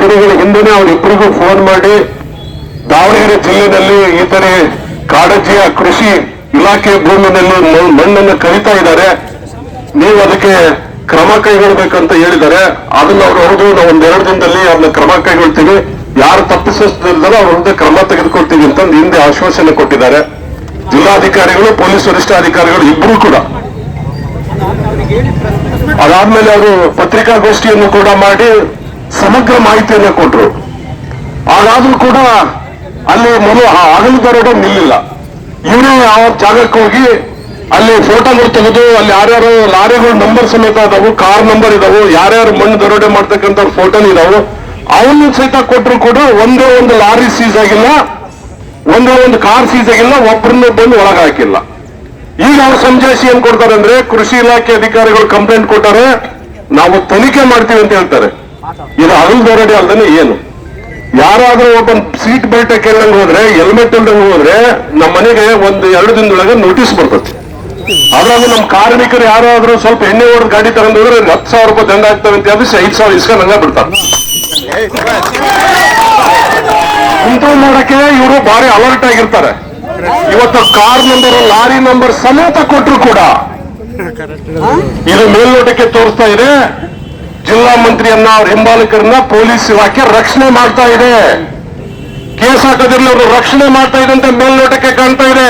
ದಿನಗಳ ಹಿಂದೆನೆ ಅವರಿಬ್ಬರಿಗೂ ಫೋನ್ ಮಾಡಿ ದಾವಣಗೆರೆ ಜಿಲ್ಲೆಯಲ್ಲಿ ಈ ತರ ಕಾಡಜ್ಜಿಯ ಕೃಷಿ ಇಲಾಖೆ ಭೂಮಿನಲ್ಲಿ ಮಣ್ಣನ್ನು ಕರೀತಾ ಇದ್ದಾರೆ, ನೀವು ಅದಕ್ಕೆ ಕ್ರಮ ಕೈಗೊಳ್ಬೇಕಂತ ಹೇಳಿದ್ದಾರೆ. ಅದನ್ನ ಅವರು ಹೊರದು ನಾವು ಒಂದೆರಡು ದಿನದಲ್ಲಿ ಅದನ್ನ ಕ್ರಮ ಕೈಗೊಳ್ತೀವಿ, ಯಾರು ತಪ್ಪಿಸಿದಾರೋ ಅವ್ರ ವಿರುದ್ಧ ಕ್ರಮ ತೆಗೆದುಕೊಳ್ತೀವಿ ಅಂತ ಹಿಂದೆ ಆಶ್ವಾಸನೆ ಕೊಟ್ಟಿದ್ದಾರೆ. ಜಿಲ್ಲಾಧಿಕಾರಿಗಳು, ಪೊಲೀಸ್ ವರಿಷ್ಠಾಧಿಕಾರಿಗಳು ಇಬ್ಬರು ಕೂಡ. ಅದಾದ್ಮೇಲೆ ಅವರು ಪತ್ರಿಕಾಗೋಷ್ಠಿಯನ್ನು ಕೂಡ ಮಾಡಿ ಸಮಗ್ರ ಮಾಹಿತಿಯನ್ನು ಕೊಟ್ಟರು. ಹಾಗಾದ್ರೂ ಕೂಡ ಅಲ್ಲಿ ಮೊದಲು ಹಗಲು ದರೋಡೆ ನಿಲ್ಲಿಲ್ಲ. ಇವರೇ ಯಾವ ಜಾಗಕ್ಕೆ ಹೋಗಿ ಅಲ್ಲಿ ಫೋಟೋಗಳು ತೆಗೆದು ಅಲ್ಲಿ ಯಾರ್ಯಾರು ಲಾರಿಗಳು ನಂಬರ್ ಸಮೇತ ಇದಾವು, ಕಾರ್ ನಂಬರ್ ಇದಾವು, ಯಾರ್ಯಾರು ಮಣ್ಣು ದರೋಡೆ ಮಾಡ್ತಕ್ಕಂಥ ಫೋಟೋನು ಇದಾವು, ಅವನ್ನ ಸಹಿತ ಕೊಟ್ಟರು ಕೂಡ ಒಂದೇ ಒಂದು ಲಾರಿ ಸೀಸ್ ಆಗಿಲ್ಲ, ಒಂದೇ ಒಂದು ಕಾರ್ ಸೀಸ್ ಆಗಿಲ್ಲ, ಒಬ್ಬರನ್ನ ಬಂದು ಒಳಗ ಹಾಕಿಲ್ಲ. ಈಗ ಅವ್ರು ಸಂಜಾಯಿಸಿ ಏನ್ ಕೊಡ್ತಾರೆ ಅಂದ್ರೆ, ಕೃಷಿ ಇಲಾಖೆ ಅಧಿಕಾರಿಗಳು ಕಂಪ್ಲೇಂಟ್ ಕೊಟ್ಟಾರೆ, ನಾವು ತನಿಖೆ ಮಾಡ್ತೀವಿ ಅಂತ ಹೇಳ್ತಾರೆ. ಇದು ಹಗಲು ದರೋಡೆ ಅಲ್ದೇನೆ ಏನು? ಯಾರಾದ್ರೂ ಒಬ್ಬ ಸೀಟ್ ಬೆಲ್ಟ್ ಕೇಳಂಗ್ ಹೋದ್ರೆ, ಹೆಲ್ಮೆಟ್ ಇಲ್ದಂಗ್ ಹೋದ್ರೆ ನಮ್ಮ ಮನೆಗೆ ಒಂದು 2 ದಿನದೊಳಗೆ ನೋಟಿಸ್ ಬರ್ತದೆ. ಅದ್ರಾಗ ನಮ್ಮ ಕಾರ್ಮಿಕರು ಯಾರಾದ್ರೂ ಸ್ವಲ್ಪ ಎಣ್ಣೆ ಹೊಡೆದು ಗಾಡಿ ತಗೊಂಡು ಹೋದ್ರೆ 10,000 ರೂಪಾಯಿ ದಂಡ ಆಗ್ತವೆ ಅಂತ ಹೇಳಿ 5,000 ಇಸ್ಕೊಂಡು ಹಂಗ ಬಿಡ್ತಾರೆ. ಇಂಥವ್ ಮಾಡಕ್ಕೆ ಇವರು ಭಾರಿ ಅಲರ್ಟ್ ಆಗಿರ್ತಾರೆ. ಇವತ್ತು ಕಾರ್ ನಂಬರ್, ಲಾರಿ ನಂಬರ್ ಸಮೇತ ಕೊಟ್ಟರು ಕೂಡ ಇದು ಮೇಲ್ನೋಟಕ್ಕೆ ತೋರಿಸ್ತಾ ಇದೆ ಜಿಲ್ಲಾ ಮಂತ್ರಿಯನ್ನ, ಅವ್ರ ಹಿಂಬಾಲಕರನ್ನ ಪೊಲೀಸ್ ಇಲಾಖೆ ರಕ್ಷಣೆ ಮಾಡ್ತಾ ಇದೆ. ಕೇಸ್ ಹಾಕೋದಿರ್ಲಿ, ಅವರು ರಕ್ಷಣೆ ಮಾಡ್ತಾ ಇದೆ ಅಂತ ಮೇಲ್ನೋಟಕ್ಕೆ ಕಾಣ್ತಾ ಇದೆ.